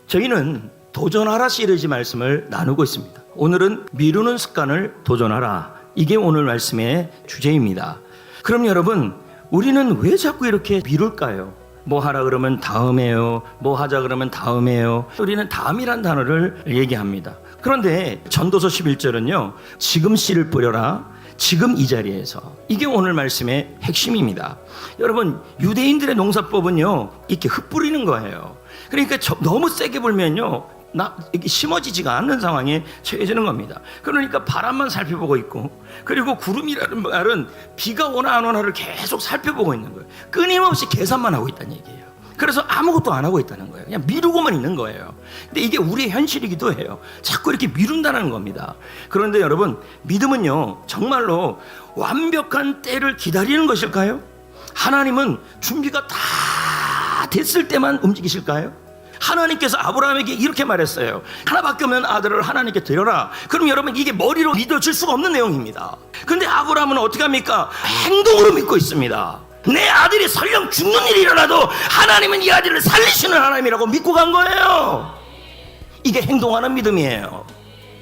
저희는 도전하라 시리즈 말씀을 나누고 있습니다. 오늘은 미루는 습관을 도전하라. 이게 오늘 말씀의 주제입니다. 그럼 여러분, 우리는 왜 자꾸 이렇게 미룰까요? 뭐 하라 그러면 다음에요. 뭐 하자 그러면 다음에요. 우리는 다음이란 단어를 얘기합니다. 그런데 전도서 11절은요. 지금 씨를 뿌려라. 지금 이 자리에서. 이게 오늘 말씀의 핵심입니다. 여러분, 유대인들의 농사법은요. 이렇게 흩뿌리는 거예요. 그러니까 너무 세게 불면요. 이게 심어지지가 않는 상황에 처해지는 겁니다. 그러니까 바람만 살펴보고 있고, 그리고 구름이라는 말은 비가 오나 안 오나를 계속 살펴보고 있는 거예요. 끊임없이 계산만 하고 있다는 얘기예요. 그래서 아무것도 안 하고 있다는 거예요. 그냥 미루고만 있는 거예요. 근데 이게 우리의 현실이기도 해요. 자꾸 이렇게 미룬다는 겁니다. 그런데 여러분, 믿음은요, 정말로 완벽한 때를 기다리는 것일까요? 하나님은 준비가 다 됐을 때만 움직이실까요? 하나님께서 아브라함에게 이렇게 말했어요. 하나밖에 없는 아들을 하나님께 드려라. 그럼 여러분, 이게 머리로 믿어질 수가 없는 내용입니다. 근데 아브라함은 어떻게 합니까? 행동으로 믿고 있습니다. 내 아들이 설령 죽는 일이 일어나도 하나님은 이 아들을 살리시는 하나님이라고 믿고 간 거예요. 이게 행동하는 믿음이에요.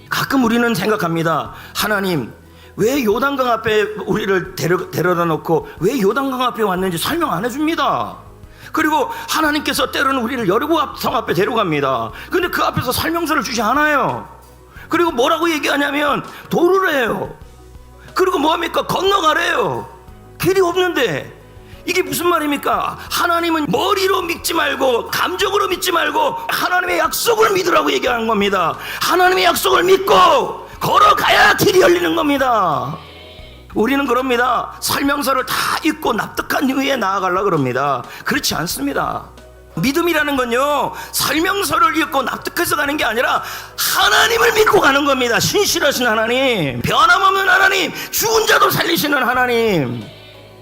가끔 우리는 생각합니다. 하나님, 왜 요단강 앞에 우리를 데려다 놓고 왜 요단강 앞에 왔는지 설명 안 해줍니다. 그리고 하나님께서 때로는 우리를 여리고 성 앞에 데려갑니다. 근데 그 앞에서 설명서를 주지 않아요. 그리고 뭐라고 얘기하냐면 도르래요. 그리고 뭐합니까? 건너가래요. 길이 없는데 이게 무슨 말입니까? 하나님은 머리로 믿지 말고 감정으로 믿지 말고 하나님의 약속을 믿으라고 얘기하는 겁니다. 하나님의 약속을 믿고 걸어가야 길이 열리는 겁니다. 우리는 그럽니다. 설명서를 다 읽고 납득한 이후에 나아가려고 그럽니다. 그렇지 않습니다. 믿음이라는 건요, 설명서를 읽고 납득해서 가는 게 아니라 하나님을 믿고 가는 겁니다. 신실하신 하나님, 변함없는 하나님, 죽은 자도 살리시는 하나님.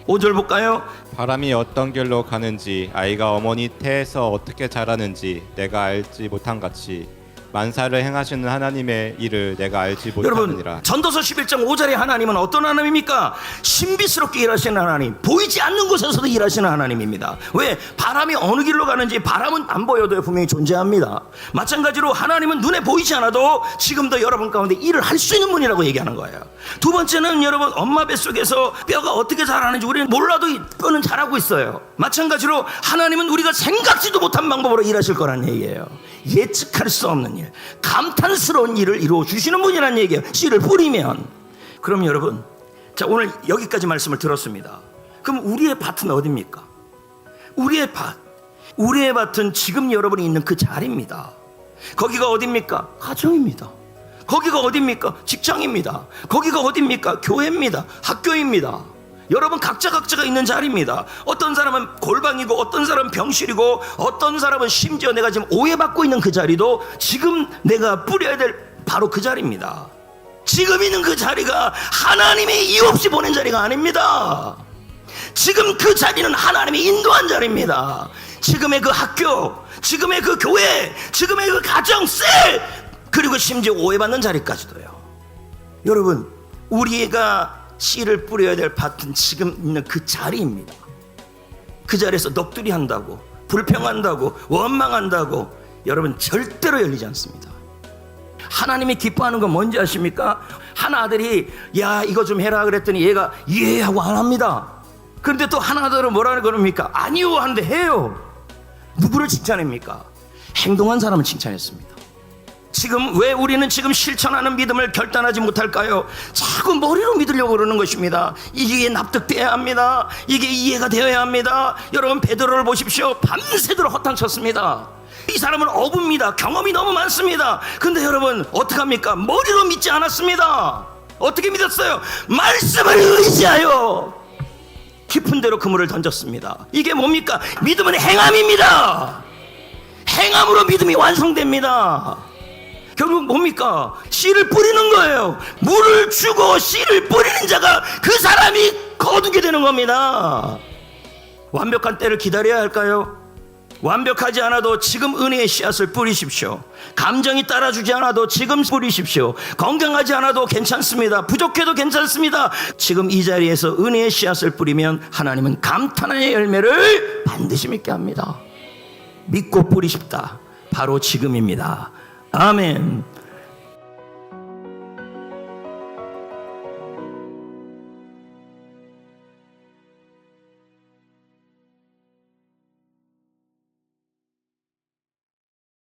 5절 볼까요? 바람이 어떤 길로 가는지 아이가 어머니 태에서 어떻게 자라는지 내가 알지 못한 같이 만사를 행하시는 하나님의 일을 내가 알지 못하느니라. 여러분, 전도서 11장 5절의 하나님은 어떤 하나님입니까? 신비스럽게 일하시는 하나님, 보이지 않는 곳에서도 일하시는 하나님입니다. 왜? 바람이 어느 길로 가는지 바람은 안 보여도 분명히 존재합니다. 마찬가지로 하나님은 눈에 보이지 않아도 지금도 여러분 가운데 일을 할 수 있는 분이라고 얘기하는 거예요. 두 번째는 여러분, 엄마 뱃속에서 뼈가 어떻게 자라는지 우리는 몰라도 뼈는 자라고 있어요. 마찬가지로 하나님은 우리가 생각지도 못한 방법으로 일하실 거란 얘기예요. 예측할 수 없는 일, 감탄스러운 일을 이루어 주시는 분이란 얘기예요. 씨를 뿌리면. 그럼 여러분, 자, 오늘 여기까지 말씀을 들었습니다. 그럼 우리의 밭은 어디입니까? 우리의 밭은 지금 여러분이 있는 그 자리입니다. 거기가 어디입니까? 가정입니다. 거기가 어디입니까? 직장입니다. 거기가 어디입니까? 교회입니다. 학교입니다. 여러분 각자가 있는 자리입니다. 어떤 사람은 골방이고 어떤 사람은 병실이고 어떤 사람은 심지어 내가 지금 오해받고 있는 그 자리도 지금 내가 뿌려야 될 바로 그 자리입니다. 지금 있는 그 자리가 하나님이 이유 없이 보낸 자리가 아닙니다. 지금 그 자리는 하나님이 인도한 자리입니다. 지금의 그 학교, 지금의 그 교회, 지금의 그 가정, 그리고 심지어 오해받는 자리까지도요. 여러분, 우리가 씨를 뿌려야 될 밭은 지금 있는 그 자리입니다. 그 자리에서 넋두리 한다고, 불평한다고, 원망한다고 여러분 절대로 열리지 않습니다. 하나님이 기뻐하는 건 뭔지 아십니까? 한 아들이 야 이거 좀 해라 그랬더니 얘가 예 하고 안 합니다. 그런데 또 한 아들은 뭐라 그럽니까? 아니요 하는데 해요. 누구를 칭찬합니까? 행동한 사람을 칭찬했습니다. 지금 왜 우리는 지금 실천하는 믿음을 결단하지 못할까요? 자꾸 머리로 믿으려고 그러는 것입니다. 이게 납득돼야 합니다. 이게 이해가 되어야 합니다. 여러분 베드로를 보십시오. 밤새도록 허탕쳤습니다. 이 사람은 어부입니다. 경험이 너무 많습니다. 근데 여러분 어떡합니까? 머리로 믿지 않았습니다. 어떻게 믿었어요? 말씀을 의지하여 깊은 데로 그물을 던졌습니다. 이게 뭡니까? 믿음은 행함입니다. 행함으로 믿음이 완성됩니다. 결국 뭡니까? 씨를 뿌리는 거예요. 물을 주고 씨를 뿌리는 자가 그 사람이 거두게 되는 겁니다. 완벽한 때를 기다려야 할까요? 완벽하지 않아도 지금 은혜의 씨앗을 뿌리십시오. 감정이 따라주지 않아도 지금 뿌리십시오. 건강하지 않아도 괜찮습니다. 부족해도 괜찮습니다. 지금 이 자리에서 은혜의 씨앗을 뿌리면 하나님은 감탄의 열매를 반드시 맺게 합니다. 믿고 뿌리십다. 바로 지금입니다. 아멘.